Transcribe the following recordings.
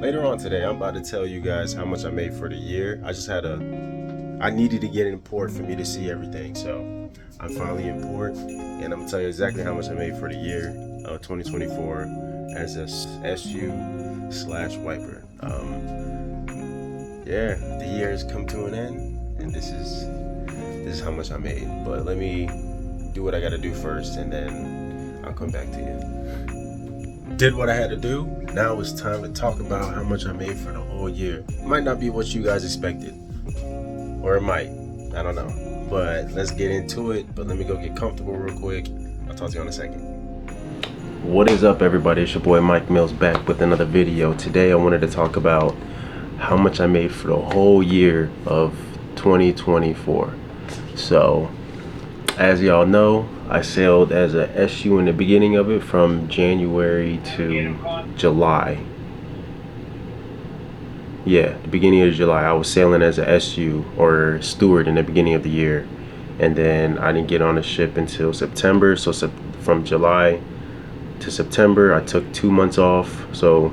Later on today, I'm about to tell you guys how much I made for the year. I needed to get in port for me to see everything. So I'm finally in port, and I'm gonna tell you exactly how much I made for the year of 2024 as a SU/wiper. Yeah, the year has come to an end, and this is how much I made. But let me do what I gotta do first, and then I'll come back to you. Did what I had to do. Now it's time to talk about how much I made for the whole year. Might not be what you guys expected, or it might, I don't know. But let's get into it. But let me go get comfortable real quick. I'll talk to you in a second. What is up, everybody? It's your boy Mike Mills back with another video. Today I wanted to talk about how much I made for the whole year of 2024. So as y'all know, I sailed as a SU in the beginning of it from January to July. Yeah, the beginning of July. I was sailing as a SU or steward in the beginning of the year, and then I didn't get on the ship until September. So from July to September, I took 2 months off. So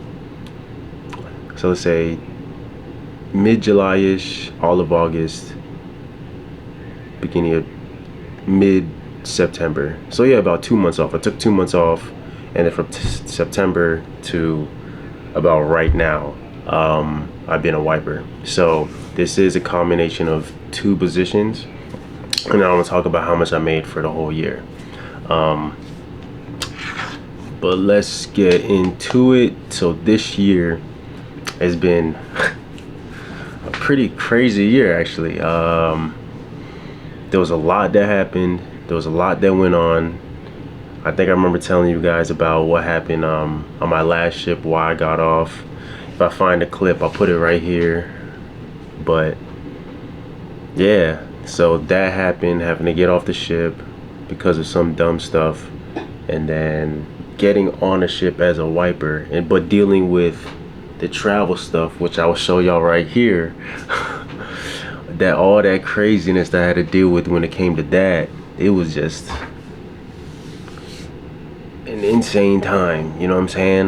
let's say mid-July-ish, all of August, beginning of mid-September. So yeah, about 2 months off. I took 2 months off, and then from September to about right now, I've been a wiper. So this is a combination of two positions, and now I'm gonna talk about how much I made for the whole year. But let's get into it. So this year has been a pretty crazy year, actually. There was a lot that happened. There was a lot that went on. I think I remember telling you guys about what happened on my last ship, why I got off. If I find a clip, I'll put it right here. But yeah, so that happened, having to get off the ship because of some dumb stuff, and then getting on a ship as a wiper, but dealing with the travel stuff, which I will show y'all right here. That all that craziness that I had to deal with when it came to that, it was just an insane time, you know what I'm saying?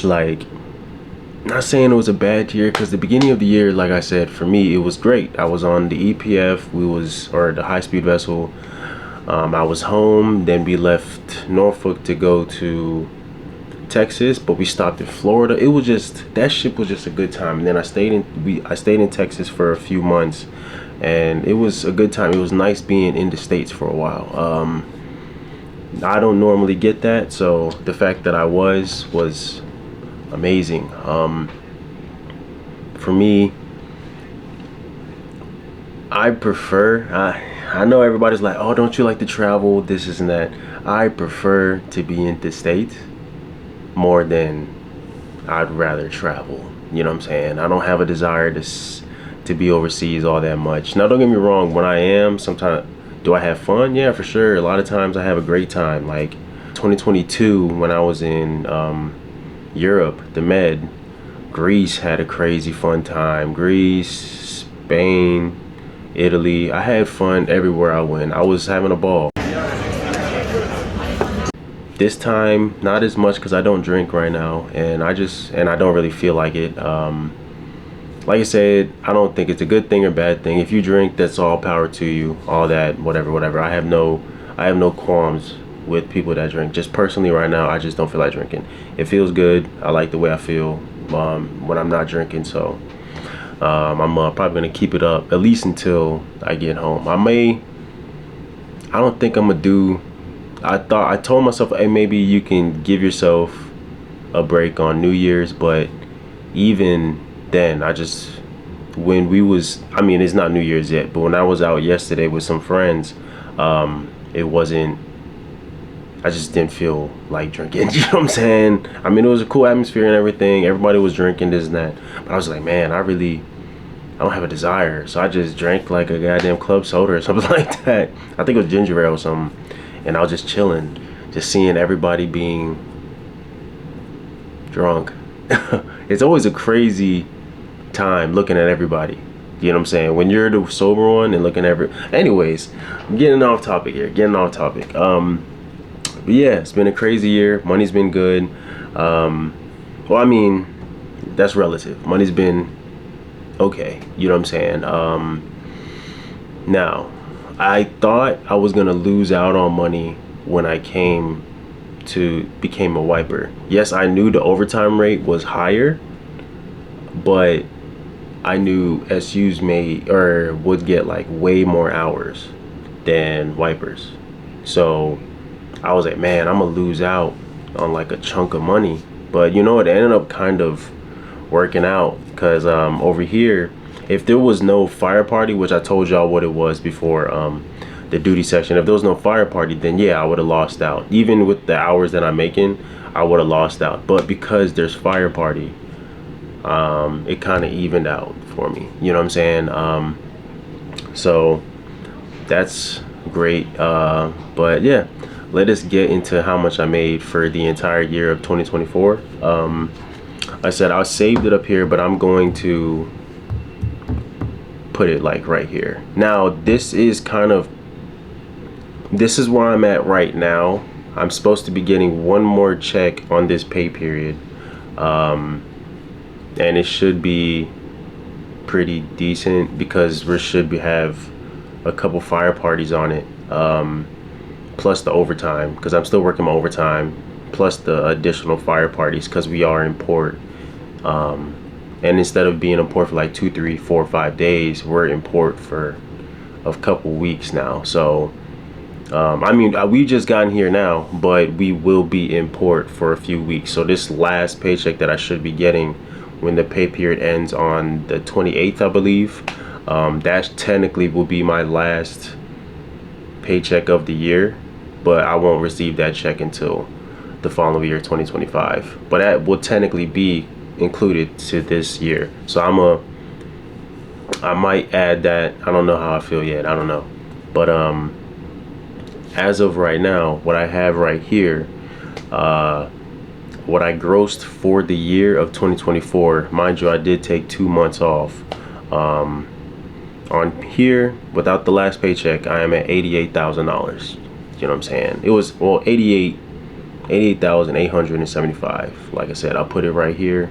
Like, not saying it was a bad year, because the beginning of the year, like I said, for me it was great. I was on the EPF, or the high-speed vessel. I was home, then we left Norfolk to go to Texas, but we stopped in Florida. It was just, that ship was just a good time. And then I stayed in Texas for a few months, and it was a good time. It was nice being in the States for a while. I don't normally get that, so the fact that I was amazing. For me, I prefer, I know everybody's like, oh, don't you like to travel, this and that. I prefer to be in the States more than I'd rather travel. You know what I'm saying? I don't have a desire to be overseas all that much. Now, don't get me wrong, when I am, sometimes, do I have fun? Yeah, for sure. A lot of times I have a great time. Like 2022, when I was in Europe, the Med, Greece, had a crazy fun time. Greece, Spain, Italy. I had fun everywhere I went. I was having a ball. This time, not as much, because I don't drink right now, and I don't really feel like it. Like I said, I don't think it's a good thing or bad thing. If you drink, that's all power to you. All that, whatever. I have no qualms with people that drink. Just personally, right now, I just don't feel like drinking. It feels good. I like the way I feel when I'm not drinking. So I'm probably gonna keep it up at least until I get home. I don't think I'm gonna do. I told myself, hey, maybe you can give yourself a break on New Year's, but even then, when we was, I mean, it's not New Year's yet, but when I was out yesterday with some friends, it wasn't, I just didn't feel like drinking. You know what I'm saying? I mean, it was a cool atmosphere and everything. Everybody was drinking this and that, but I was like, man, I don't have a desire. So I just drank like a goddamn club soda or something like that. I think it was ginger ale or something. And I was just chilling, just seeing everybody being drunk. It's always a crazy time looking at everybody. You know what I'm saying? When you're the sober one and looking at anyways, I'm getting off topic here. But yeah, it's been a crazy year. Money's been good. Well, I mean, that's relative. Money's been okay, you know what I'm saying? Now, I thought I was gonna lose out on money when I became a wiper. Yes, I knew the overtime rate was higher, but I knew SUs would get like way more hours than wipers. So I was like, man, I'm gonna lose out on like a chunk of money. But you know, it ended up kind of working out, because over here, if there was no fire party, which I told y'all what it was before, the duty section, if there was no fire party, then yeah, I would have lost out. Even with the hours that I'm making, I would have lost out. But because there's fire party, it kind of evened out for me, you know what I'm saying? So that's great. But yeah, let us get into how much I made for the entire year of 2024. I said I saved it up here, but I'm going to put it like right here. Now this is where I'm at right now. I'm supposed to be getting one more check on this pay period, and it should be pretty decent because we should have a couple fire parties on it, plus the overtime, because I'm still working my overtime, plus the additional fire parties because we are in port. And instead of being in port for like 2, 3, 4, 5 days, we're in port for a couple weeks now. So I mean, we just gotten here now, but we will be in port for a few weeks. So this last paycheck that I should be getting when the pay period ends on the 28th, I believe, that technically will be my last paycheck of the year, but I won't receive that check until the following year, 2025. But that will technically be included to this year. So I might add that. I don't know how I feel yet. I don't know. But as of right now, what I have right here, what I grossed for the year of 2024, mind you, I did take 2 months off. On here, without the last paycheck, I am at $88,000. You know what I'm saying? It was, well, 88,875. Like I said, I'll put it right here.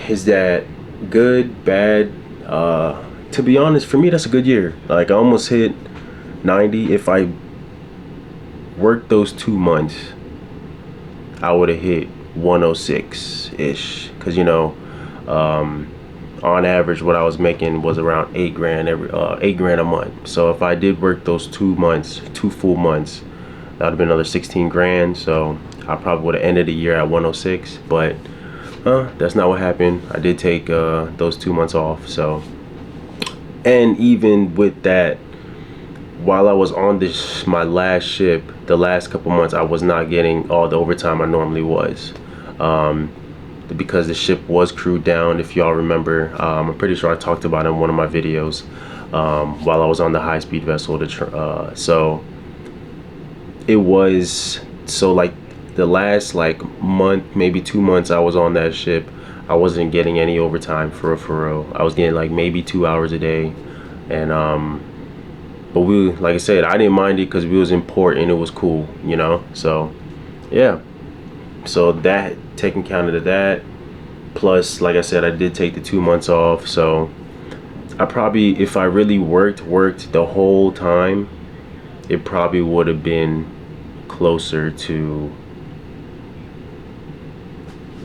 Is that good, bad? To be honest, for me, that's a good year. Like, I almost hit 90. If I worked those 2 months, I would have hit 106-ish. Because, you know, on average, what I was making was around 8 grand a month. So if I did work those 2 months, 2 full months, that would have been another 16 grand. So I probably would have ended the year at 106. But that's not what happened. I did take those 2 months off. So, and even with that, while I was on my last ship, the last couple months, I was not getting all the overtime I normally was, because the ship was crewed down. If y'all remember, I'm pretty sure I talked about it in one of my videos, while I was on the high-speed vessel. So it was, so like the last like month, maybe 2 months I was on that ship, I wasn't getting any overtime for real. I was getting like maybe 2 hours a day. And but like I said, I didn't mind it because we was in port and it was cool, you know. So yeah, so that, taking counted of that, plus like I said, I did take the 2 months off. So I probably, if I really worked the whole time, it probably would have been closer to,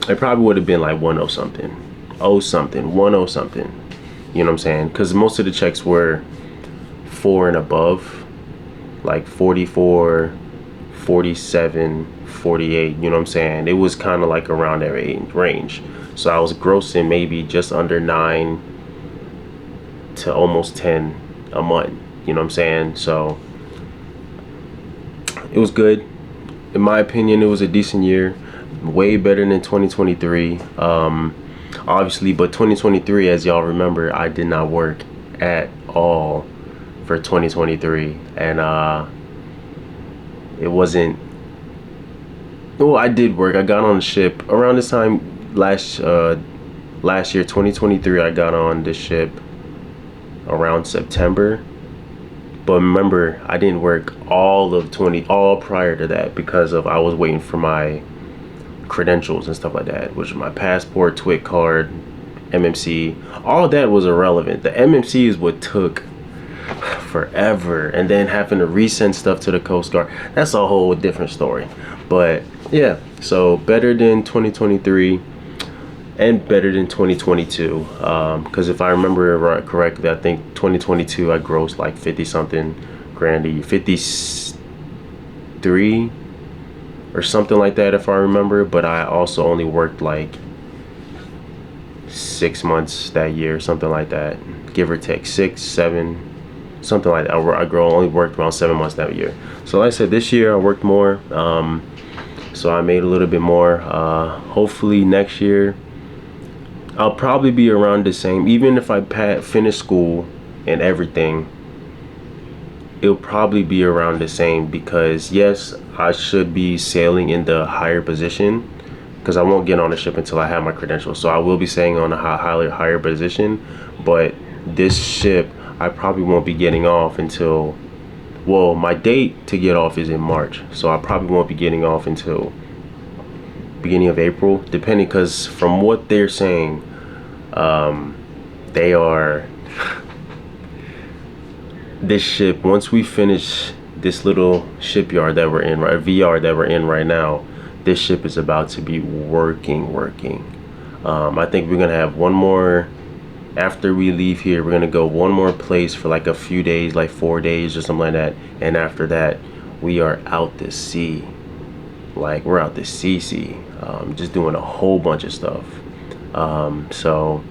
it probably would have been like 10 something, 10 something, you know what I'm saying? Because most of the checks were 4 and above, like 44, 47, 48, you know what I'm saying? It was kind of like around that range. So I was grossing maybe just under 9 to almost 10 a month, you know what I'm saying? So it was good. In my opinion, it was a decent year, way better than 2023, obviously. But 2023, as y'all remember, I did not work at all for 2023, and it wasn't, well, I did work. I got on the ship around this time last year, 2023. I got on the ship around September. But remember, I didn't work all prior to that because of, I was waiting for my credentials and stuff like that, which is my passport, TWIC card, MMC. All that was irrelevant. The MMC is what took forever, and then having to resend stuff to the Coast Guard, that's a whole different story. But yeah, so better than 2023 and better than 2022, because if I remember correctly, I think 2022 I grossed like 50 something grand, 53 or something like that if I remember. But I also only worked like 6 months that year, something like that, give or take 6, 7, something like that. I only worked around 7 months that year. So like I said, this year I worked more, so I made a little bit more. Hopefully next year I'll probably be around the same. Even if I finish school and everything, it'll probably be around the same, because yes, I should be sailing in the higher position, because I won't get on the ship until I have my credentials. So I will be sailing on a higher position, but this ship I probably won't be getting off until, well, my date to get off is in March, so I probably won't be getting off until beginning of April, depending, because from what they're saying, they are this ship, once we finish this little shipyard that we're in, right, VR that we're in right now, this ship is about to be working. I think we're gonna have one more. After we leave here, we're gonna go one more place for like a few days, like 4 days or something like that, and after that we are out to sea. Like, we're out to sea, just doing a whole bunch of stuff. So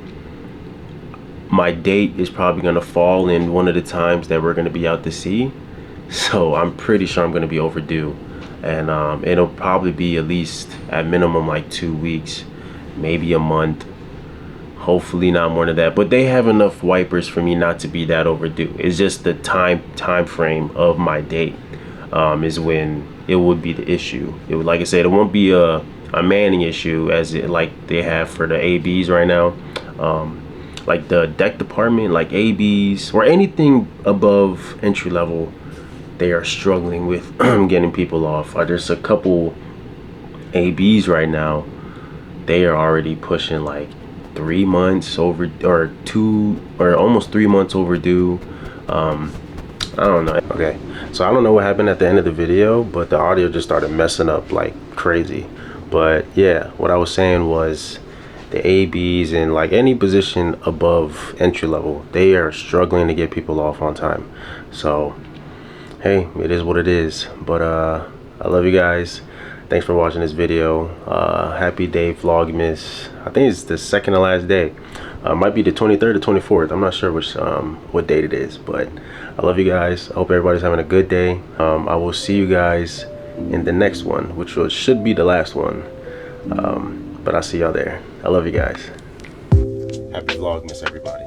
my date is probably gonna fall in one of the times that we're gonna be out to sea, so I'm pretty sure I'm gonna be overdue, and it'll probably be at least at minimum like 2 weeks, maybe a month. Hopefully not more than that, but they have enough wipers for me not to be that overdue. It's just the time frame of my date is when it would be the issue. It would, like I said, it won't be a manning issue as it like they have for the ABs right now. Like the deck department, like ABs or anything above entry level, they are struggling with getting people off. There's a couple ABs right now, they are already pushing like 3 months over, or 2 or almost 3 months overdue. I don't know. Okay, so I don't know what happened at the end of the video, but the audio just started messing up like crazy. But yeah, what I was saying was the ABs and like any position above entry level, they are struggling to get people off on time. So hey, it is what it is. But I love you guys. Thanks for watching this video. Happy day, Vlogmas. I think it's the second to last day. Might be the 23rd or 24th. I'm not sure which what date it is, but I love you guys. I hope everybody's having a good day. I will see you guys in the next one, which should be the last one. But I'll see y'all there. I love you guys. Happy Vlogmas, everybody.